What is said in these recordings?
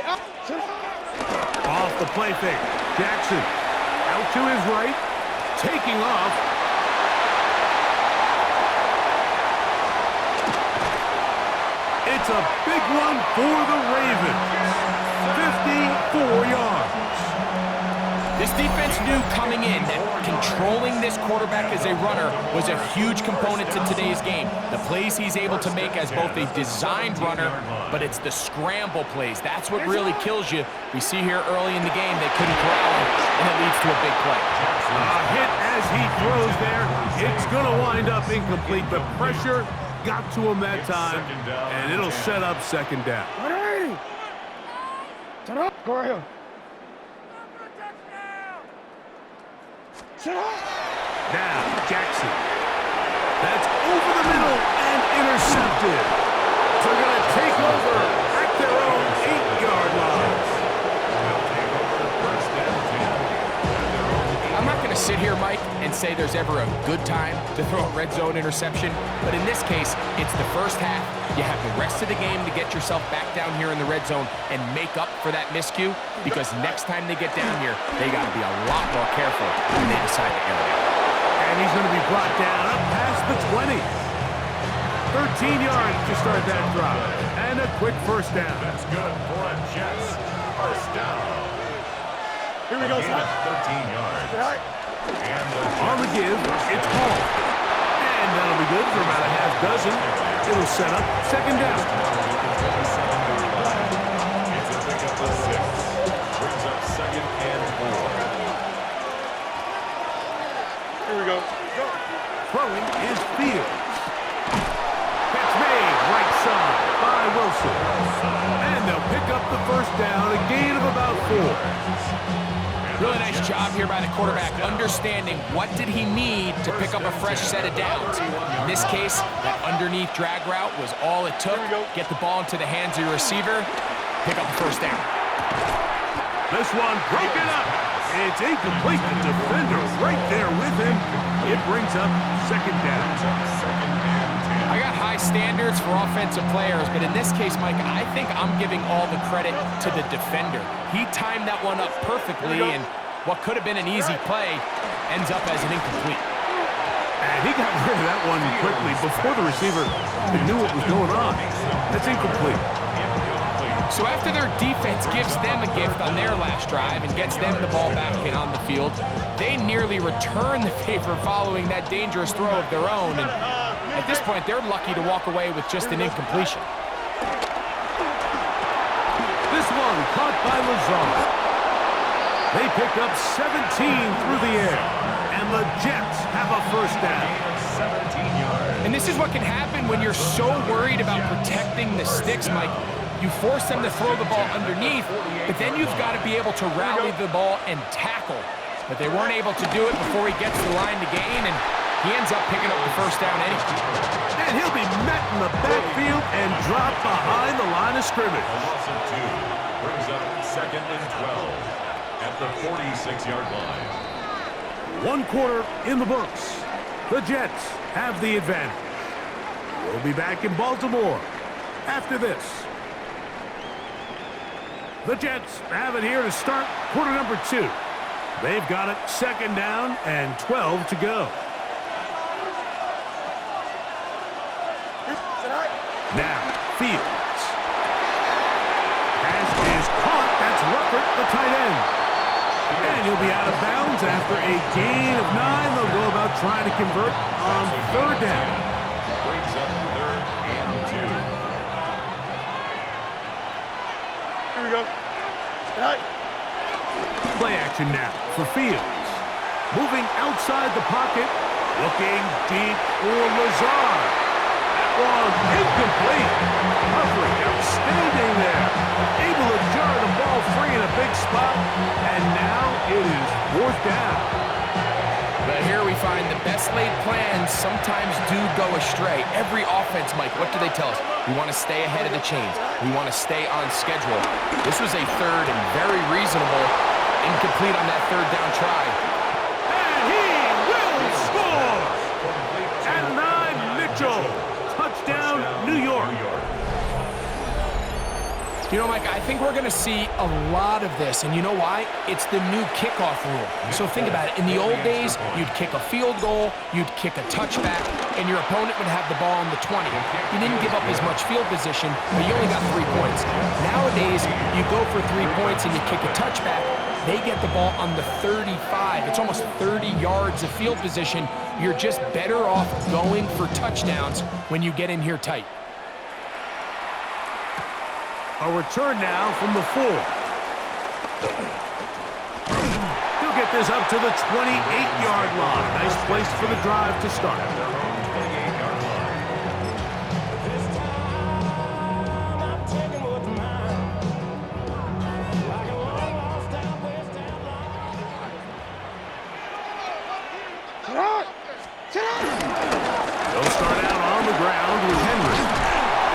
Off the play fake. Jackson out to his right, taking off. It's a big one for the Ravens. 54 yards. This defense knew coming in that controlling this quarterback as a runner was a huge component to today's game. The plays he's able to make as both a designed runner, but it's the scramble plays. That's what really kills you. We see here early in the game they couldn't corral him, and it leads to a big play. A hit as he throws there. It's going to wind up incomplete. The pressure got to him that time, and it'll set up second down. Now, Jackson. That's over the middle and intercepted. They're going to take over at their own 8-yard line. I'm not going to sit here, Mike, and say there's ever a good time to throw a red zone interception, but in this case, it's the first half. You have the rest of the game to get yourself back down here in the red zone and make up for that miscue, because next time they get down here, they got to be a lot more careful when they decide to air it out. And he's going to be brought down up past the 20. 13 yards to start that drive. And a quick first down. That's good for a Jets. First down. Here we go, son. 13 yards. And on the give, it's Hall. And that'll be good for about a half dozen. It'll set up second down. It's a pickup of 6. Brings up second and 4. Here we go. Throwing is Fields. Catch made right side by Wilson. And they'll pick up the first down, a gain of about 4. Really nice job here by the quarterback, understanding what did he need to pick up a fresh set of downs. In this case, that underneath drag route was all it took. Get the ball into the hands of your receiver, pick up the first down. This one broken up. It's incomplete. The defender right there with him. It brings up second down. I got high standards for offensive players, but in this case, Mike, I think I'm giving all the credit to the defender. He timed that one up perfectly, and what could have been an easy play ends up as an incomplete. And he got rid of that one quickly before the receiver knew what was going on. That's incomplete. So after their defense gives them a gift on their last drive and gets them the ball back and on the field, they nearly return the favor following that dangerous throw of their own. And at this point, they're lucky to walk away with just an incompletion. This one caught by Lazard. They pick up 17 through the air, and the Jets have a first down. 17 yards. And this is what can happen when you're so worried about protecting the sticks, Mike. You force them to throw the ball underneath, but then you've got to be able to rally the ball and tackle. But they weren't able to do it before he gets the line to gain, and he ends up picking up the first down anyway. And he'll be met in the backfield and dropped behind the line of scrimmage. A loss of 2 brings up second and 12 at the 46-yard line. 1 quarter in the books. The Jets have the advantage. We'll be back in Baltimore after this. The Jets have it here to start quarter number 2. They've got it second down and 12 to go. Now, Fields. Pass is caught. That's Ruckert, the tight end. And he'll be out of bounds after a gain of 9. They'll go about trying to convert on third down. Brings up third and 2. Here we go. Play action now for Fields. Moving outside the pocket. Looking deep for Lazard. That one incomplete. Coverage outstanding there. Able to jar the ball free in a big spot. And now it is fourth down. But here we find the best laid plans sometimes do go astray. Every offense, Mike, what do they tell us? We want to stay ahead of the chains. We want to stay on schedule. This was a third and very reasonable incomplete on that third down try. And he will score! And 9 Mitchell. Touchdown, New York. You know, Mike, I think we're going to see a lot of this, and you know why? It's the new kickoff rule. So think about it. In the old days, you'd kick a field goal, you'd kick a touchback, and your opponent would have the ball on the 20. You didn't give up as much field position, but you only got 3 points. Nowadays, you go for 3 points and you kick a touchback, they get the ball on the 35. It's almost 30 yards of field position. You're just better off going for touchdowns when you get in here tight. A return now from the 4. He'll get this up to the 28-yard line. Nice place for the drive to start. They'll start out on the ground with Henry.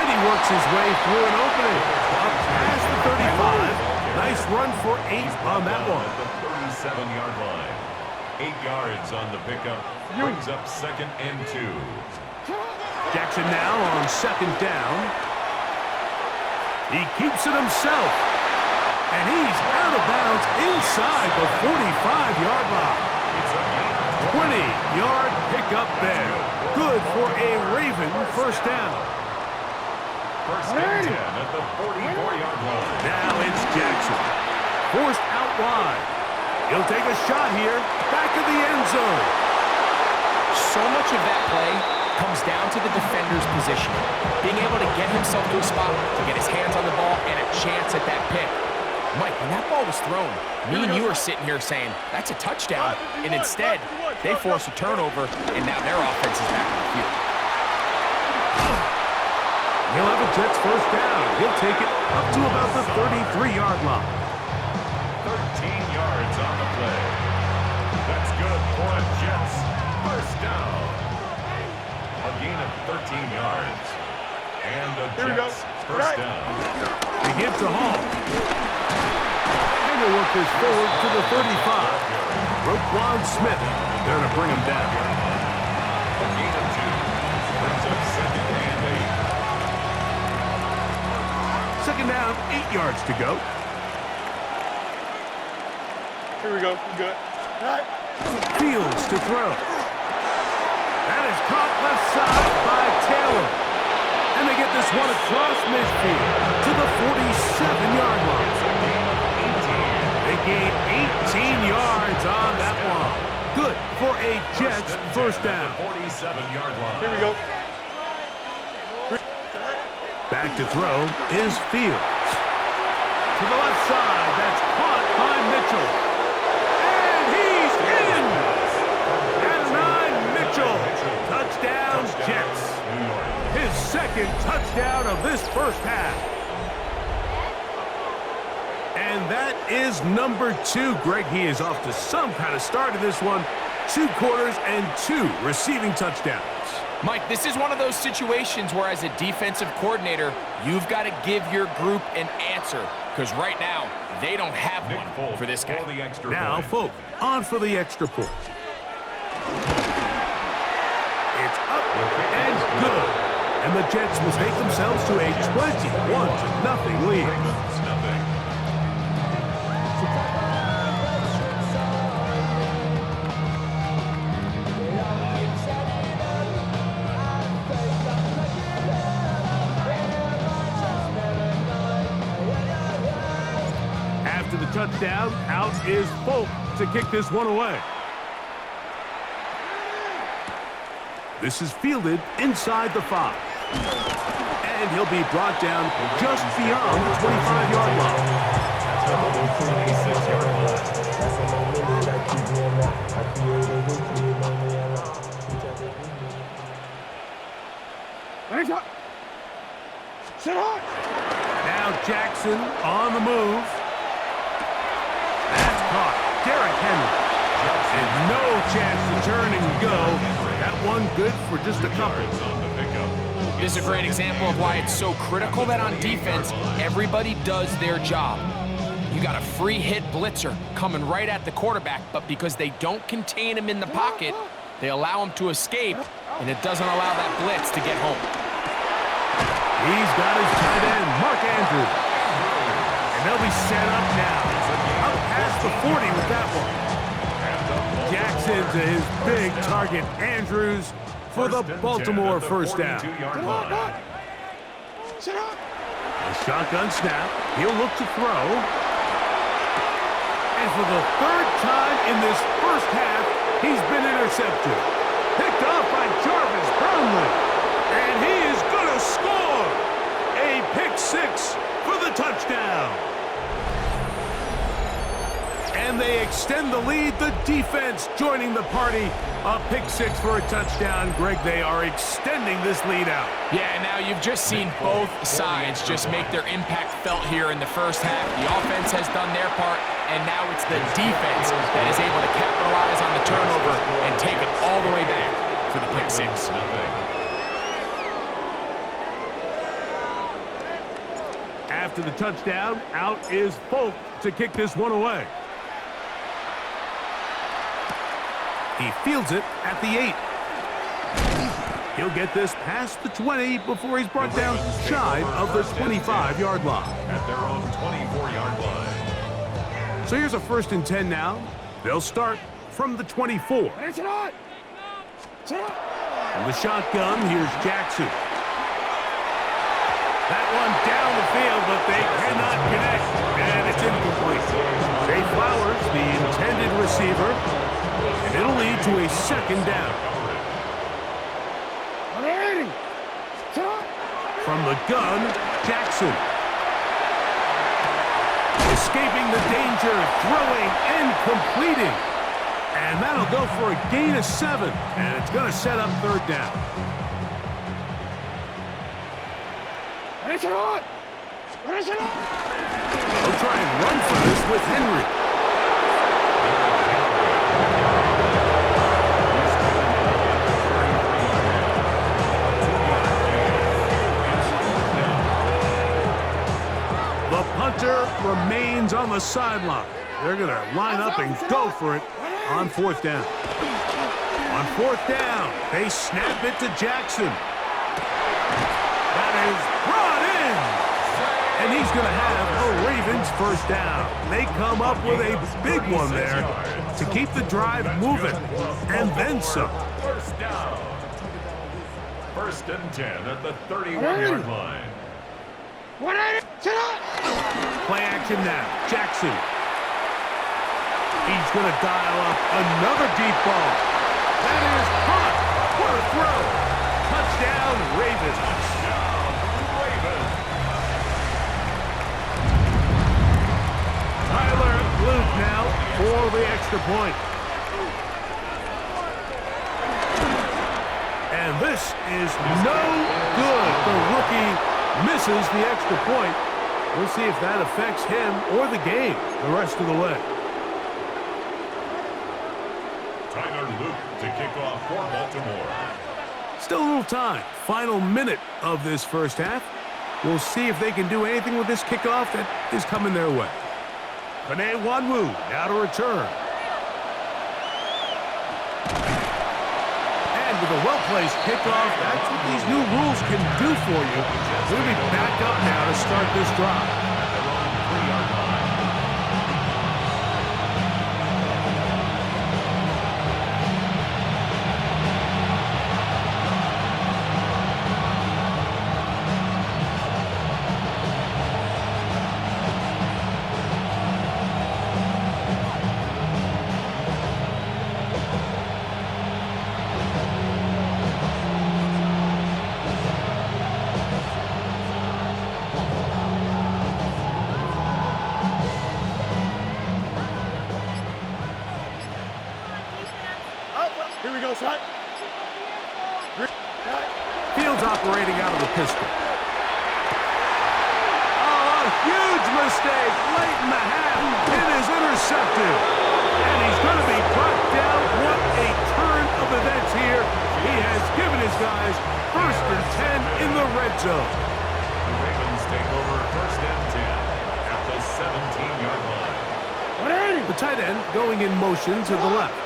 And he works his way through an opening. Up past the 35. Nice run for 8 on that one. At the 37-yard line. 8 yards on the pickup. Brings up 2nd and 2. Jackson now on 2nd down. He keeps it himself. And he's out of bounds inside the 45-yard line. 20-yard pickup there. Good for a Raven first down. 1st and 10 at the 44-yard line. Now it's Jackson. Forced out wide. He'll take a shot here. Back of the end zone. So much of that play comes down to the defender's position. Being able to get himself to a spot, to get his hands on the ball, and a chance at that pick. Mike, when that ball was thrown, me and you are sitting here saying, that's a touchdown. And instead, they force a turnover, and now their offense is back on the field. He'll have a Jets first down. He'll take it up to about the 33-yard line. 13 yards on the play. That's good for a Jets first down. A gain of 13 yards. And a Jets first down. They give to Hall. And he'll work this forward to the 35. Roquan Smith there to bring him down. A gain of 2. Brings up 2nd and 8. 2nd down, 8 yards to go. Here we go. We good. All right. Fields to throw. That is caught left side by Taylor. And they get this one across midfield to the 47-yard line. They gain 18 yards on that one. Good for a Jets first down. 47-yard line. Here we go. Back to throw is Fields. To the left side, that's caught by Mitchell. And he's in! Adonai Mitchell. Touchdown, Jets. His 2nd touchdown of this first half. And that is number 2. Greg, he is off to some kind of start in this one. 2 quarters and 2 receiving touchdowns. Mike, this is one of those situations where as a defensive coordinator, you've got to give your group an answer. Because right now, they don't have one for this guy. Now, Folk, on for the extra point. It's up and good. And the Jets will take themselves to a 21-0 lead. After the touchdown, out is Folk to kick this one away. This is fielded inside the 5. And he'll be brought down just beyond the 25-yard line. Sit on. Now Jackson on the move. That's caught. Derrick Henry. And no chance to turn and go. That one good for just a couple. This is a great example of why it's so critical that on defense, everybody does their job. You got a free hit blitzer coming right at the quarterback, but because they don't contain him in the pocket, they allow him to escape, and it doesn't allow that blitz to get home. He's got his tight end, Mark Andrews. Nicely set up now. Up past the 40 with that one. Jackson to his big target, Andrews, for the Baltimore first down. Sit up. A shotgun snap. He'll look to throw. And for the third time in this first half, he's been intercepted. Picked off by Jarvis Brownlee. And he is going to score. A pick six for the touchdown. And they extend the lead. The defense joining the party. A pick six for a touchdown. Greg, they are extending this lead out. Yeah, now you've just seen both sides just make their impact felt here in the first half. The offense has done their part, and now it's the defense that is able to capitalize on the turnover and take it all the way back for the pick six. After the touchdown, out is Folk to kick this one away. He fields it at the 8. He'll get this past the 20 before he's brought down shy of the 25-yard line. At their own 24-yard line. So here's a 1st and 10 now. They'll start from the 24. It's not. From the shotgun, here's Jackson. That one down the field, but they cannot connect. And it's incomplete. Zay Flowers, the intended receiver. And it'll lead to a 2nd down. From the gun, Jackson. Escaping the danger, throwing and completing. And that'll go for a gain of 7. And it's going to set up 3rd down. They'll try and run for this with Henry. The punter remains on the sideline. They're going to line up and go for it on 4th down. On 4th down, they snap it to Jackson. That is brought in. And he's going to have a Ravens 1st down. They come up with a big one there to keep the drive moving. And then some. 1st down. 1st and 10 at the 31-yard line. Play action now. Jackson. He's going to dial up another deep ball. That is caught. What a throw. Touchdown, Ravens. Touchdown, Ravens. Tyler Luke now for the extra point. And this is no good. The rookie misses the extra point. We'll see if that affects him or the game the rest of the way. Tyler Luke to kick off for Baltimore. Still a little time. Final minute of this first half. We'll see if they can do anything with this kickoff that is coming their way. Panay Wanwu now to return. And with a well-placed kickoff, that's what these new rules can do for you. We'll be back up now to start this drive. At their own 3-yard line. Here we go, son. Fields operating out of the pistol. Oh, a huge mistake late in the half. It is intercepted. And he's going to be brought down. What a turn of events here. He has given his guys 1st and 10 in the red zone. The Ravens take over 1st and 10 at the 17-yard line. The tight end going in motion to the left.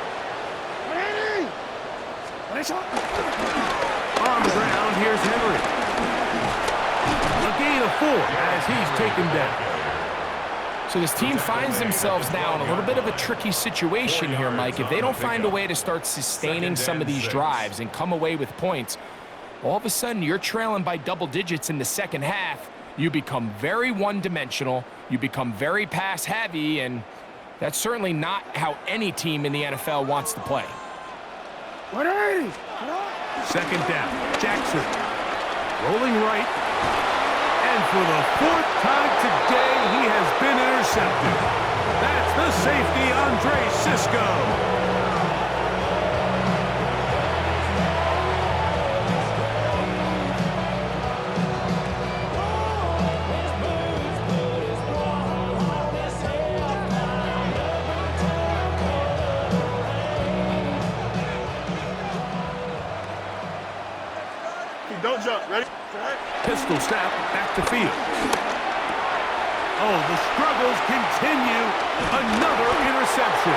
On the ground, here's Henry. A gain of 4 as he's taken down. So this team finds themselves now in a little bit of a tricky situation here, Mike. If they don't find a way to start sustaining some of these drives and come away with points, all of a sudden you're trailing by double digits in the second half. You become very one-dimensional, you become very pass-heavy, and that's certainly not how any team in the NFL wants to play. Second down, Jackson. Rolling right. And for the fourth time today, he has been intercepted. That's the safety, Andre Cisco. Don't jump. Ready? Pistol snap, back to field. Oh, the struggles continue. Another interception.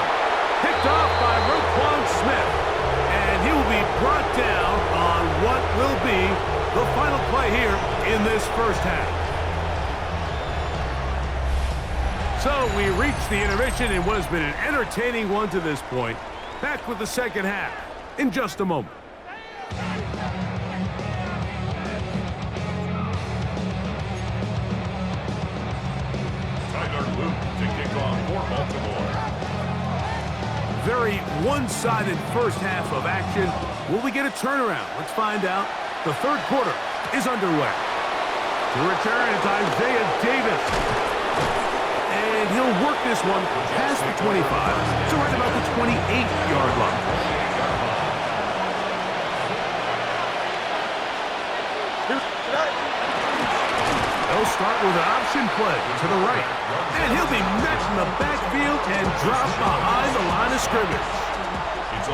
Picked off by Roquan Smith. And he will be brought down on what will be the final play here in this first half. So we reach the intermission in what has been an entertaining one to this point. Back with the second half in just a moment. Very one-sided first half of action. Will we get a turnaround? Let's find out. The third quarter is underway. To return, it's Isaiah Davis. And he'll work this one past the 25, so right about the 28-yard line. They'll start with an option play to the right. And he'll be met in the backfield and dropped behind the line of scrimmage.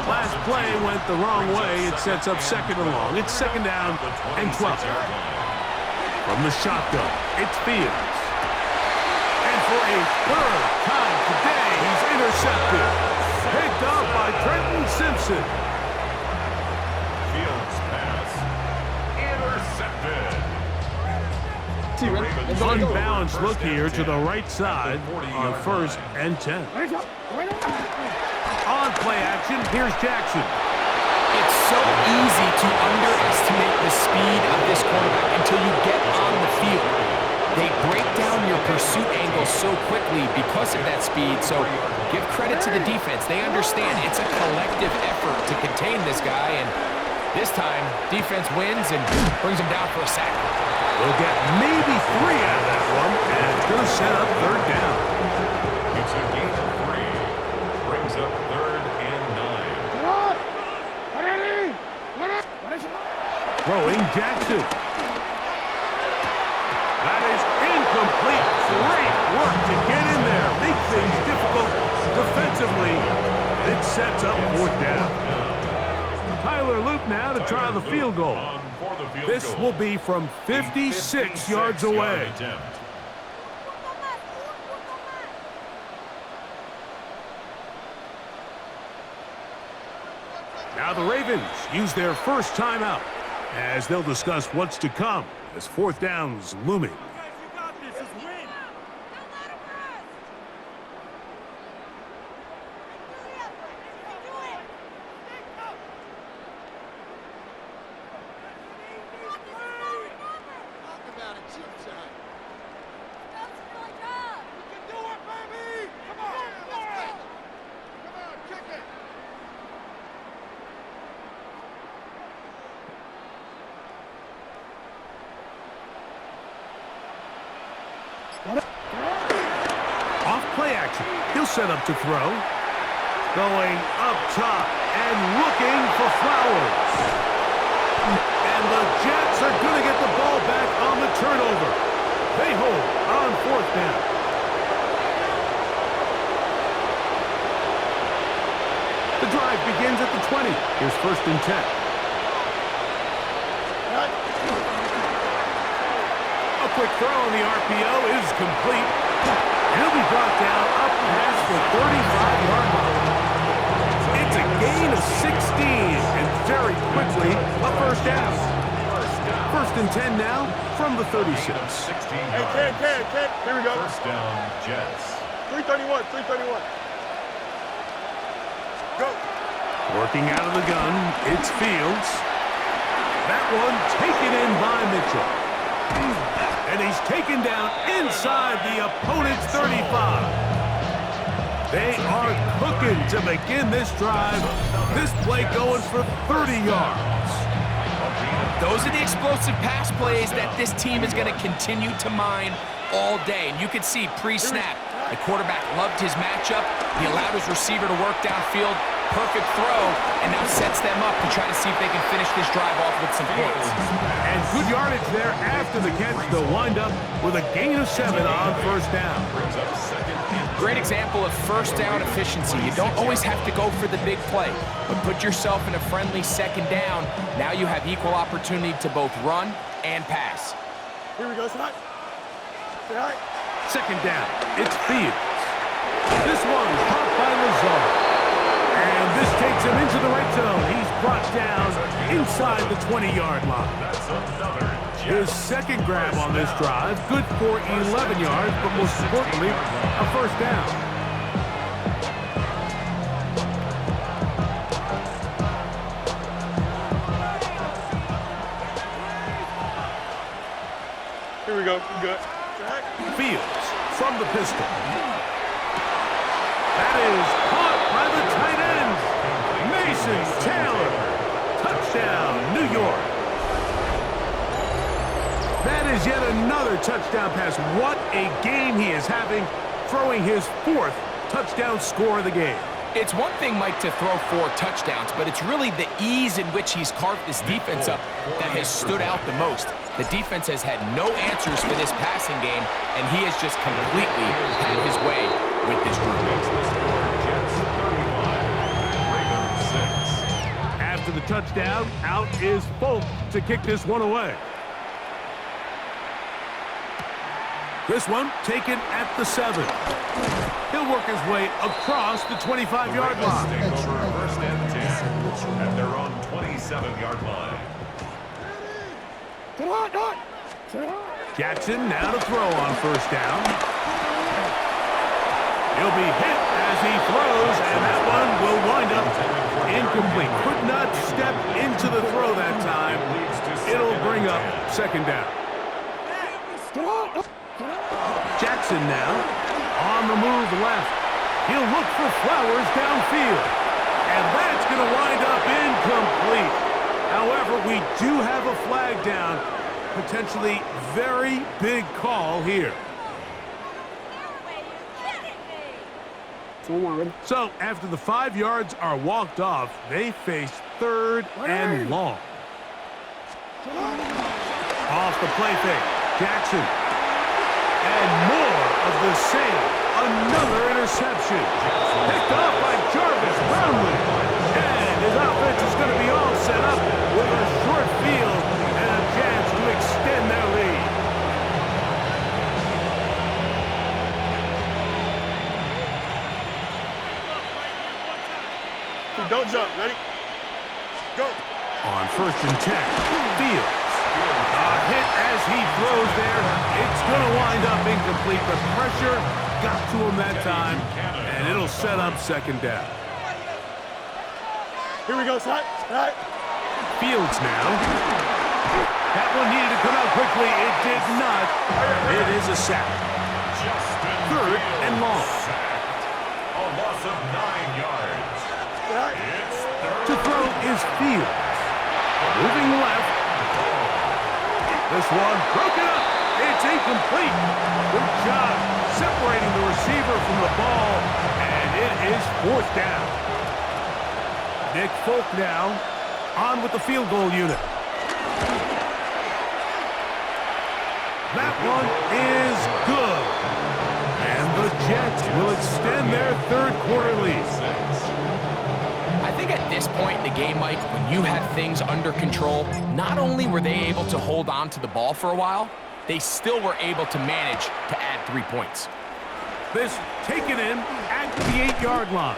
Last play went the wrong way. It sets up second and long. It's second down and 12. From the shotgun, it's Fields. And for a third time today, he's intercepted. Picked up by Trenton Simpson. Fields pass. Intercepted. Unbalanced look here to the right side on first and 10. On play action, here's Jackson. It's so easy to underestimate the speed of this quarterback until you get on the field. They break down your pursuit angle so quickly because of that speed, so give credit to the defense. They understand it's a collective effort to contain this guy, and this time, defense wins and brings him down for a sack. We'll get maybe 3 out of that one, and it's going to set up third down. It's a gain of 3. Brings up third and 9. Throwing Jackson. That is incomplete. Great work to get in there. Make things difficult defensively. It sets up fourth down. Tyler Luke now to try the field goal. This will be from 56 yards away. Now the Ravens use their first timeout as they'll discuss what's to come as fourth down's looming. Off play action. He'll set up to throw. Going up top and looking for Flowers. And the Jets are going to get the ball back on the turnover. They hold on fourth down. The drive begins at the 20. Here's first and 10. A quick throw on the RPO is complete. He'll be brought down up past the 35-yard line. It's a gain of 16, and very quickly, a first down. First and 10 now from the 36. Hey, kid. Here we go. First down, Jets. 331, 331. Go. Working out of the gun, it's Fields. That one taken in by Mitchell. And he's taken down inside the opponent's 35. They are cooking to begin this drive. This play going for 30 yards. Those are the explosive pass plays that this team is going to continue to mine all day. And you can see pre-snap, the quarterback loved his matchup. He allowed his receiver to work downfield. Perfect throw, and now sets them up to try to see if they can finish this drive off with some points. And good yardage there after the catch. They'll wind up with a gain of 7 on first down. Great example of first down efficiency. You don't always have to go for the big play, but put yourself in a friendly second down. Now you have equal opportunity to both run and pass. Here we go, Scott. Say hi. Second down, it's Fields. This one caught by Lazard. And this takes him into the red zone. He's brought down inside the 20-yard line. His second grab on this drive, good for 11 yards, but most importantly, a first down. Here we go. You good. Fields from the pistol. That is caught by the tight end, Mason Taylor. Touchdown, New York. That is yet another touchdown pass. What a game he is having, throwing his 4th touchdown score of the game. It's one thing, Mike, to throw 4 touchdowns, but it's really the ease in which he's carved this defense up that has stood out the most. The defense has had no answers for this passing game, and he has just completely had his way with this group. After the touchdown, out is Folk to kick this one away. This one taken at the 7. He'll work his way across the 25-yard line. First and 10 at their own 27-yard line. Jackson now to throw on first down. He'll be hit as he throws, and that one will wind up incomplete. Could not step into the throw that time. It'll bring up second down. Jackson now on the move left. He'll look for Flowers downfield. And that's going to wind up incomplete. However, we do have a flag down. Potentially very big call here. So after the 5 yards are walked off, they face 3rd and long. Off the play fake, Jackson. And more of the same. Another interception. Picked off by Jarvis Brownlee. And his offense is going to be all set up with a short field and a chance to extend their lead. Don't jump. Ready? Go. On first and 10, Fields. A hit as he throws there. It's going to wind up incomplete. The pressure got to him that time, and it'll set up second down. Here we go, Scott. All right. Fields now. That one needed to come out quickly. It did not. It is a sack. 3rd and long. A loss of 9 yards. To throw is Fields. Moving left. This one broken up. It's incomplete. Good job separating the receiver from the ball, and it is 4th down. Nick Folk now on with the field goal unit. That one is good. And the Jets will extend their 3rd quarter lead. I think at this point in the game, Mike, when you have things under control, not only were they able to hold on to the ball for a while, they still were able to manage to add 3 points. This taken in at the 8-yard line.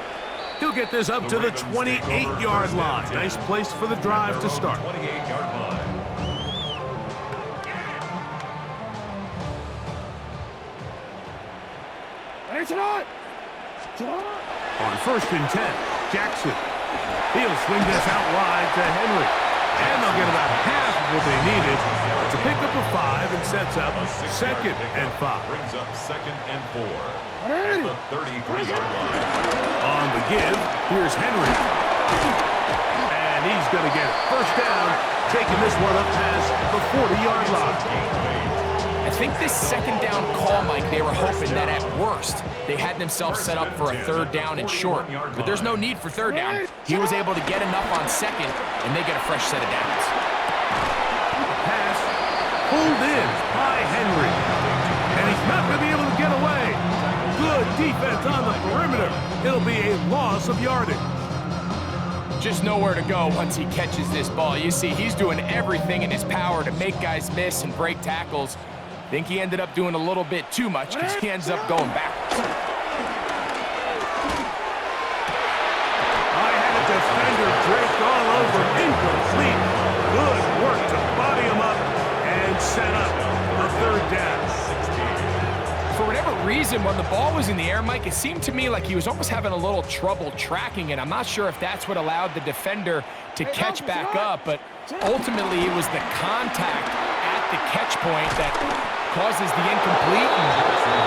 He'll get this up to the 28-yard line. Nice place for the drive to start. 28-yard line. On 1st and 10, Jackson. He'll swing this out wide to Henry. And they'll get about half of what they needed. It's a pickup of 5 and sets up 2nd and 5. Brings up 2nd and 4. At the 33-yard line. On the give, here's Henry. And he's going to get it. First down, taking this one up past the 40-yard line. I think this 2nd down call, Mike, they were hoping that at worst they had themselves set up for a 3rd down and short. But there's no need for 3rd down. He was able to get enough on 2nd, and they get a fresh set of downs. Pass pulled in by Henry. And he's not going to be able to get away. Good defense on the perimeter. It'll be a loss of yardage. Just nowhere to go once he catches this ball. You see, he's doing everything in his power to make guys miss and break tackles. I think he ended up doing a little bit too much because he ends up going backwards. I had a defender draped all over, incomplete. Good work to body him up and set up a 3rd down. For whatever reason, when the ball was in the air, Mike, it seemed to me like he was almost having a little trouble tracking it. I'm not sure if that's what allowed the defender to catch back up, but ultimately it was the contact at the catch point that causes the incomplete, and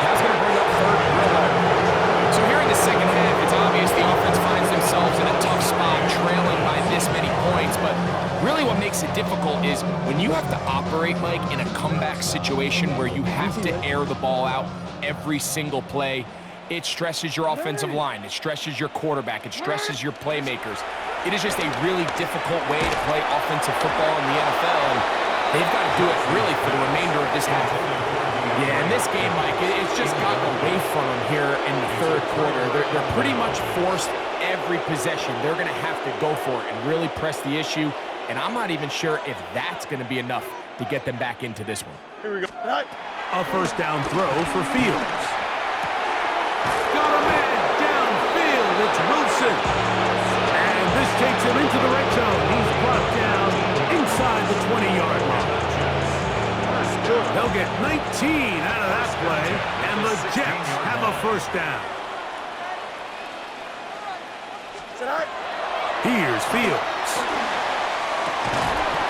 that's going to bring up 3rd and real low. So here in the 2nd half, it's obvious the offense finds themselves in a tough spot, trailing by this many points, but really what makes it difficult is when you have to operate, Mike, in a comeback situation where you have to air the ball out every single play, it stresses your offensive line, it stresses your quarterback, it stresses your playmakers. It is just a really difficult way to play offensive football in the NFL, and they've got to do it really for the remainder of this half. Yeah, in this game, Mike, it's just gotten away from them here in the 3rd quarter. They're pretty much forced every possession. They're going to have to go for it and really press the issue, and I'm not even sure if that's going to be enough to get them back into this one. Here we go. A 1st down throw for Fields. Got a man downfield. It's Wilson. And this takes him into the red zone. He's brought down inside the 20-yard line. They'll get 19 out of that play, and the Jets have a 1st down. Here's Fields.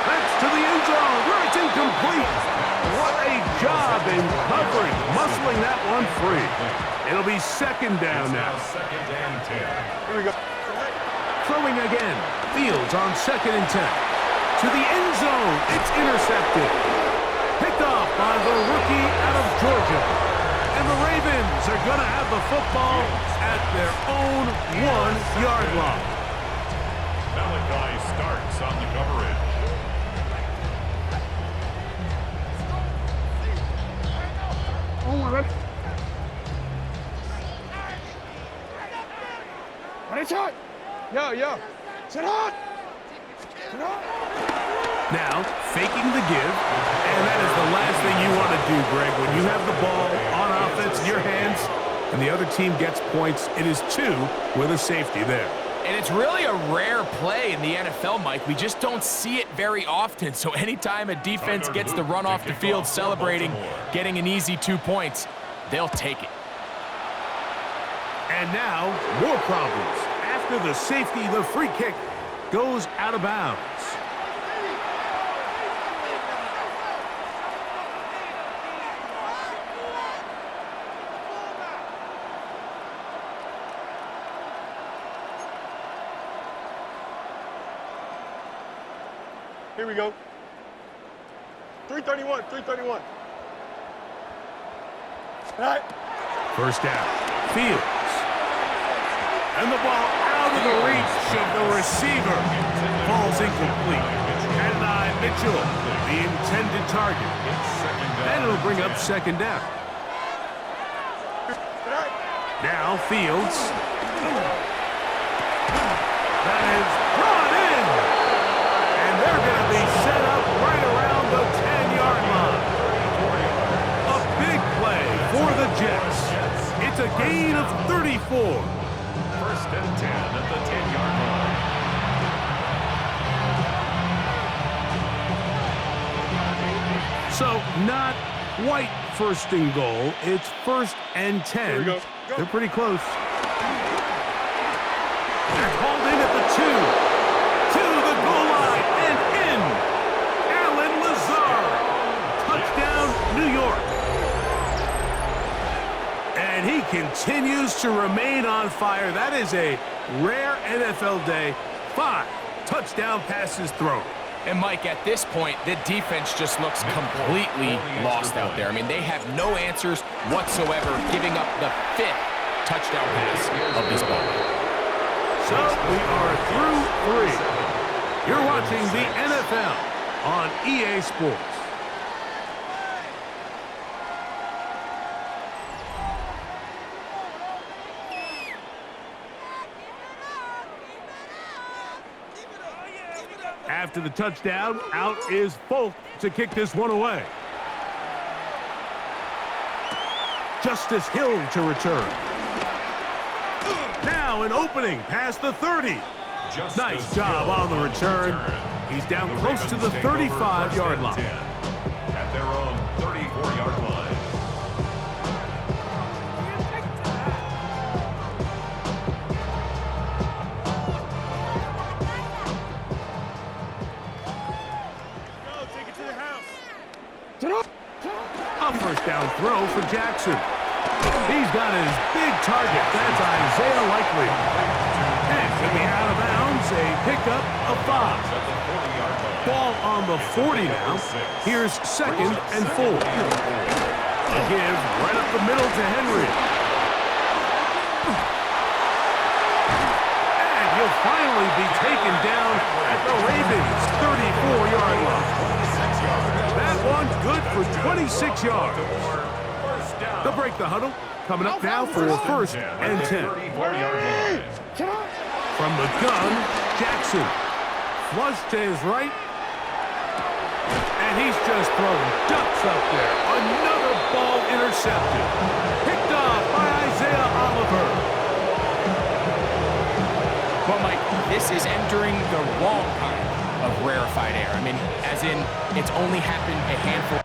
That's to the end zone, where it's incomplete. What a job in covering, muscling that one free. It'll be 2nd down now. 2nd and 10. Here we go. Throwing again. Fields on 2nd and 10. To the end zone. It's intercepted. Picked off by the rookie out of Georgia. And the Ravens are going to have the football at their own 1-yard line. Malachi starts on the coverage. Oh my God. Ready, shot. Yo. Sit hot. Now, faking the give, and that is the last thing you want to do, Greg. When you have the ball on offense in your hands and the other team gets points, it is 2 with a safety there. And it's really a rare play in the NFL, Mike. We just don't see it very often. So anytime a defense gets the run off the field celebrating, getting an easy 2 points, they'll take it. And now, more problems. After the safety, the free kick goes out of bounds. Here we go. 331. All right. 1st down. Fields. And the ball out of the reach of the receiver. Falls incomplete. Adonai Mitchell, the intended target. And it'll bring up 2nd down. Now Fields. That is brought in. And they're going to be set up right around the 10-yard line. A big play for the Jets. It's a gain of 34. 1st and 10 at the 10-yard line. So not quite first and goal. It's 1st and 10. Here we go. Go. They're pretty close. They're called in at the 2. To the goal line and in. Alan Lazard. Touchdown, New York. And he continues to remain on fire. That is a rare NFL day. 5 touchdown passes thrown. And Mike, at this point, the defense just looks completely lost out there. I mean, they have no answers whatsoever, giving up the 5th touchdown pass of this ball. So we are through 3. You're watching the NFL on EA Sports. After the touchdown, out is Folk to kick this one away. Justice Hill to return. Now an opening past the 30. Nice job on the return. He's down close to the 35-yard line. At their own 34-yard line. A first down throw for Jackson. He's got his big target. That's Isaiah Likely. And to be out of bounds, a pickup of 5. Ball on the 40 now. Here's 2nd and 4. A give right up the middle to Henry. And he'll finally be taken down at the Ravens' 34-yard line. That one good for 26 yards. They'll break the huddle. Coming up now for 1st and 10. From the gun, Jackson. Flush to his right. And he's just throwing ducks up there. Another ball intercepted. Picked off by Isaiah Oliver. Well, Mike, this is entering the wrong kind of rarefied air. I mean, as in, it's only happened a handful